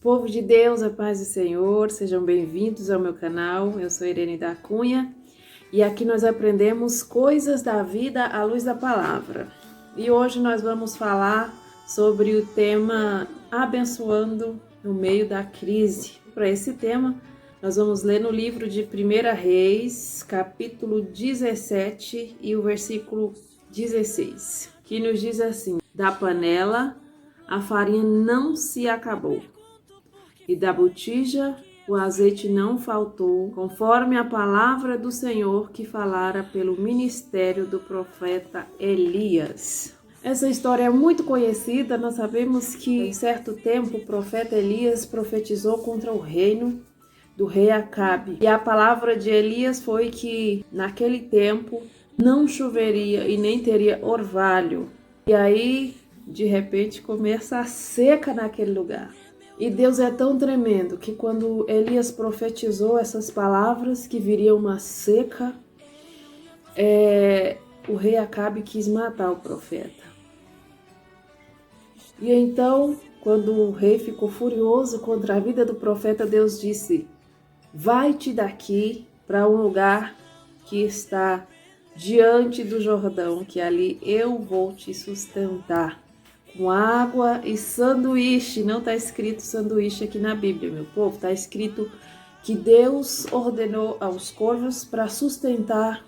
Povo de Deus, a paz do Senhor, sejam bem-vindos ao meu canal. Eu sou Irene da Cunha e aqui nós aprendemos coisas da vida à luz da palavra. E hoje nós vamos falar sobre o tema abençoando no meio da crise. Para esse tema, nós vamos ler no livro de 1 Reis, capítulo 17 e o versículo 16, que nos diz assim: da panela a farinha não se acabou, e da botija o azeite não faltou, conforme a palavra do Senhor que falara pelo ministério do profeta Elias. Essa história é muito conhecida. Nós sabemos que em certo tempo o profeta Elias profetizou contra o reino do rei Acabe. E a palavra de Elias foi que naquele tempo não choveria e nem teria orvalho. E aí, de repente, começa a seca naquele lugar. E Deus é tão tremendo que quando Elias profetizou essas palavras, que viria uma seca, o rei Acabe quis matar o profeta. E então, quando o rei ficou furioso contra a vida do profeta, Deus disse: vai-te daqui para um lugar que está diante do Jordão, que ali eu vou te sustentar com água e sanduíche. Não está escrito sanduíche aqui na Bíblia, meu povo. Está escrito que Deus ordenou aos corvos para sustentar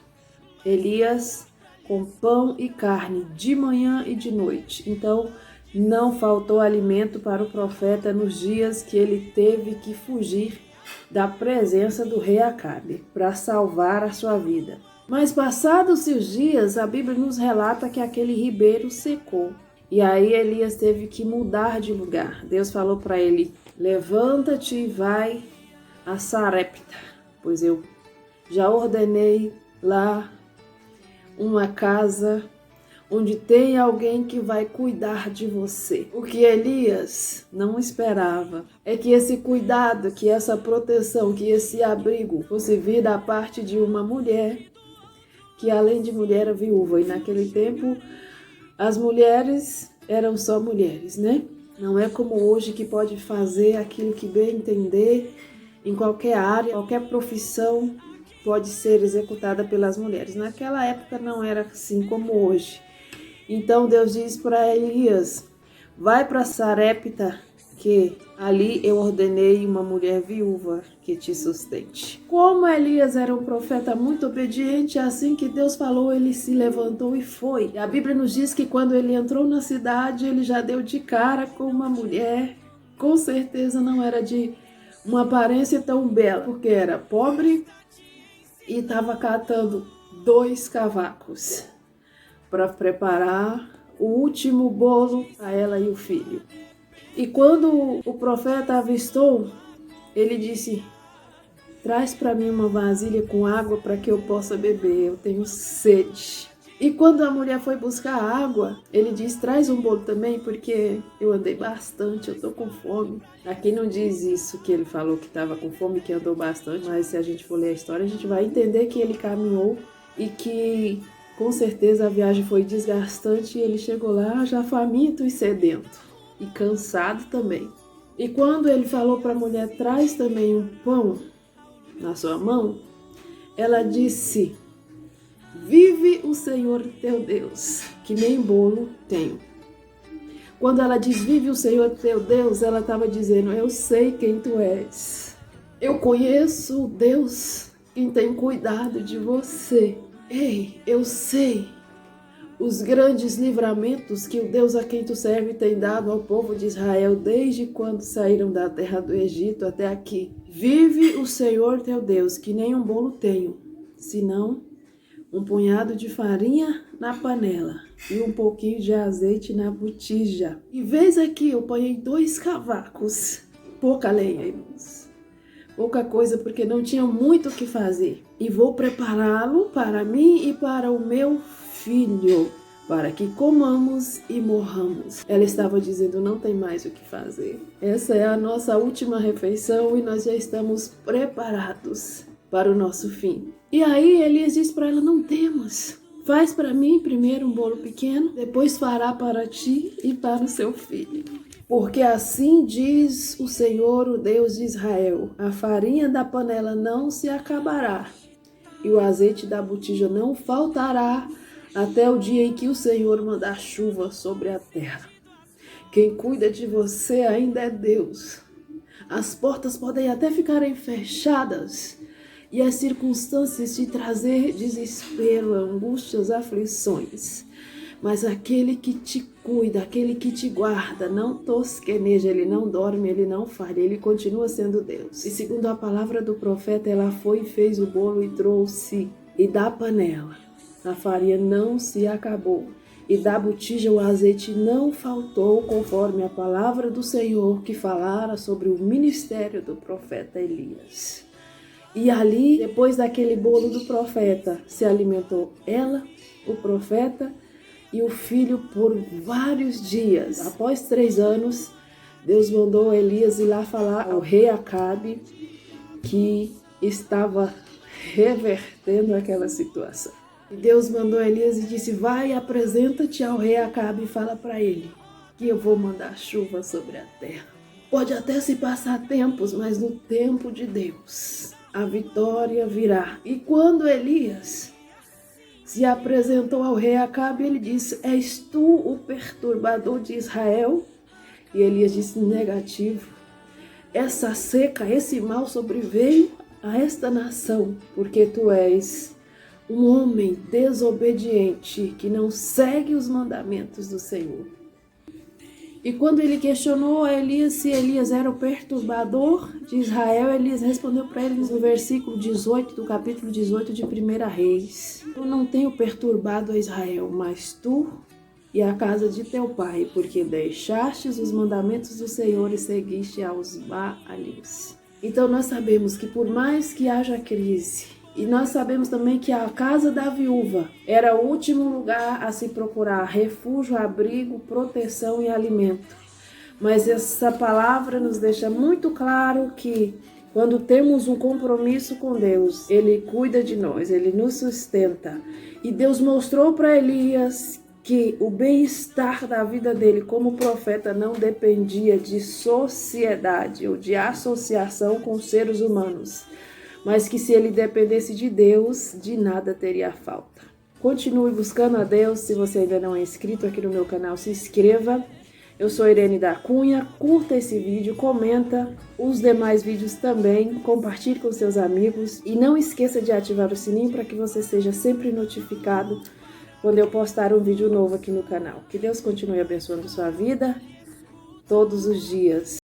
Elias com pão e carne de manhã e de noite. Então, não faltou alimento para o profeta nos dias que ele teve que fugir da presença do rei Acabe para salvar a sua vida. Mas passados os dias, a Bíblia nos relata que aquele ribeiro secou. E aí Elias teve que mudar de lugar. Deus falou para ele: levanta-te e vai a Sarepta, pois eu já ordenei lá uma casa onde tem alguém que vai cuidar de você. O que Elias não esperava é que esse cuidado, que essa proteção, que esse abrigo fosse vir da parte de uma mulher, que além de mulher era viúva. E naquele tempo as mulheres eram só mulheres, né? Não é como hoje, que pode fazer aquilo que bem entender em qualquer área, qualquer profissão pode ser executada pelas mulheres. Naquela época não era assim como hoje. Então Deus diz para Elias: vai para Sarepta, que ali eu ordenei uma mulher viúva que te sustente. Como Elias era um profeta muito obediente, assim que Deus falou, ele se levantou e foi. E a Bíblia nos diz que quando ele entrou na cidade, ele já deu de cara com uma mulher. Com certeza não era de uma aparência tão bela, porque era pobre e estava catando 2 cavacos para preparar o último bolo a ela e o filho. E quando o profeta avistou, ele disse: traz para mim uma vasilha com água para que eu possa beber, eu tenho sede. E quando a mulher foi buscar água, ele disse: traz um bolo também, porque eu andei bastante, eu estou com fome. Aqui não diz isso, que ele falou que estava com fome, que andou bastante, mas se a gente for ler a história, a gente vai entender que ele caminhou e que com certeza a viagem foi desgastante, e ele chegou lá já faminto e sedento. E cansado também. E quando ele falou para a mulher: traz também um pão na sua mão, ela disse: vive o Senhor teu Deus, que nem bolo tenho. Quando ela diz vive o Senhor teu Deus, ela estava dizendo: eu sei quem tu és. Eu conheço o Deus quem tem cuidado de você. Ei, eu sei os grandes livramentos que o Deus a quem tu serve tem dado ao povo de Israel desde quando saíram da terra do Egito até aqui. Vive o Senhor teu Deus, que nem um bolo tenho, senão um punhado de farinha na panela e um pouquinho de azeite na botija. E vês aqui, eu ponhei 2 cavacos, pouca lenha, irmãos. Pouca coisa, porque não tinha muito o que fazer. E vou prepará-lo para mim e para o meu filho, para que comamos e morramos. Ela estava dizendo: não tem mais o que fazer. Essa é a nossa última refeição e nós já estamos preparados para o nosso fim. E aí Elias diz para ela: não temos. Faz para mim primeiro um bolo pequeno, depois fará para ti e para o seu filho. Porque assim diz o Senhor, o Deus de Israel: a farinha da panela não se acabará, e o azeite da botija não faltará, até o dia em que o Senhor mandar chuva sobre a terra. Quem cuida de você ainda é Deus. As portas podem até ficarem fechadas e as circunstâncias te trazer desespero, angústias, aflições. Mas aquele que te cuida, aquele que te guarda, não tosqueneja, ele não dorme, ele não falha, ele continua sendo Deus. E segundo a palavra do profeta, ela foi e fez o bolo e trouxe, e da panela a farinha não se acabou, e da botija o azeite não faltou, conforme a palavra do Senhor que falara sobre o ministério do profeta Elias. E ali, depois daquele bolo do profeta, se alimentou ela, o profeta e o filho por vários dias. Após 3 anos, Deus mandou Elias ir lá falar ao rei Acabe que estava revertendo aquela situação. E Deus mandou Elias e disse: vai, apresenta-te ao rei Acabe e fala para ele que eu vou mandar chuva sobre a terra. Pode até se passar tempos, mas no tempo de Deus a vitória virá. E quando Elias se apresentou ao rei Acabe, ele disse: és tu o perturbador de Israel? E Elias disse: negativo. Essa seca, esse mal sobreveio a esta nação, porque tu és um homem desobediente que não segue os mandamentos do Senhor. E quando ele questionou a Elias se Elias era o perturbador de Israel, Elias respondeu para ele no versículo 18 do capítulo 18 de 1 Reis: eu não tenho perturbado a Israel, mas tu e a casa de teu pai, porque deixastes os mandamentos do Senhor e seguiste aos Baalins. Então nós sabemos que por mais que haja crise, e nós sabemos também que a casa da viúva era o último lugar a se procurar refúgio, abrigo, proteção e alimento. Mas essa palavra nos deixa muito claro que quando temos um compromisso com Deus, Ele cuida de nós, Ele nos sustenta. E Deus mostrou para Elias que o bem-estar da vida dele como profeta não dependia de sociedade ou de associação com seres humanos, mas que se ele dependesse de Deus, de nada teria falta. Continue buscando a Deus. Se você ainda não é inscrito aqui no meu canal, se inscreva. Eu sou Irene da Cunha, curta esse vídeo, comenta os demais vídeos também, compartilhe com seus amigos e não esqueça de ativar o sininho para que você seja sempre notificado quando eu postar um vídeo novo aqui no canal. Que Deus continue abençoando sua vida todos os dias.